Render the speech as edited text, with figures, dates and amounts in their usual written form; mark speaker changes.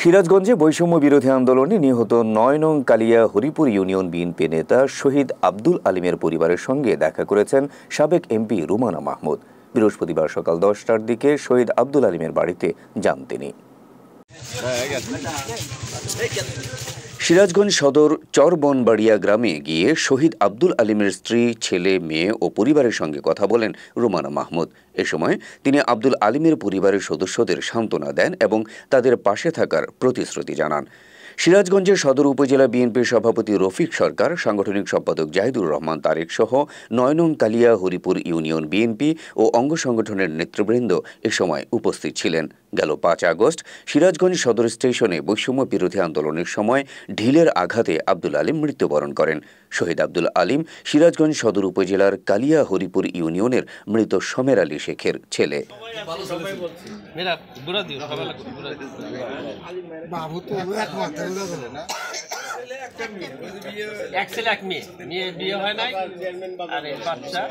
Speaker 1: সিরাজগঞ্জে বৈষম্য বিরোধী আন্দোলনে নিহত ৯ নং কালিয়া হরিপুর ইউনিয়ন বিএনপি নেতা শহীদ আব্দুল আলিমের পরিবারের সঙ্গে দেখা করেছেন সাবেক এমপি রুমানা মাহমুদ। বৃহস্পতিবার সকাল ১০টার দিকে শহীদ আব্দুল আলিমের বাড়িতে যান তিনি। সিরাজগঞ্জ সদর চরবনবাড়িয়া গ্রামে গিয়ে শহীদ আব্দুল আলিমের স্ত্রী, ছেলে, মেয়ে ও পরিবারের সঙ্গে কথা বলেন রুমানা মাহমুদ। এ সময় তিনি আব্দুল আলিমের পরিবারের সদস্যদের সান্ত্বনা দেন এবং তাদের পাশে থাকার প্রতিশ্রুতি জানান। সিরাজগঞ্জের সদর উপজেলা বিএনপির সভাপতি রফিক সরকার, সাংগঠনিক সম্পাদক জাহিদুর রহমান তারেক সহ ৯ নং কালিয়া হরিপুর ইউনিয়ন বিএনপি ও অঙ্গ সংগঠনের নেতৃবৃন্দ এ সময় উপস্থিত ছিলেন। গেল ৫ আগস্ট সিরাজগঞ্জ সদর স্টেশনে বৈষম্য বিরোধী আন্দোলনের সময় ঢিলের আঘাতে আব্দুল আলিম মৃত্যুবরণ করেন। শহীদ আব্দুল আলিম সিরাজগঞ্জ সদর উপজেলার কালিয়া হরিপুর ইউনিয়নের মৃত সমের আলী শেখের ছেলে।
Speaker 2: এক ছেলে এক মেয়ে বিয়ে হয় নাই, আর বাচ্চা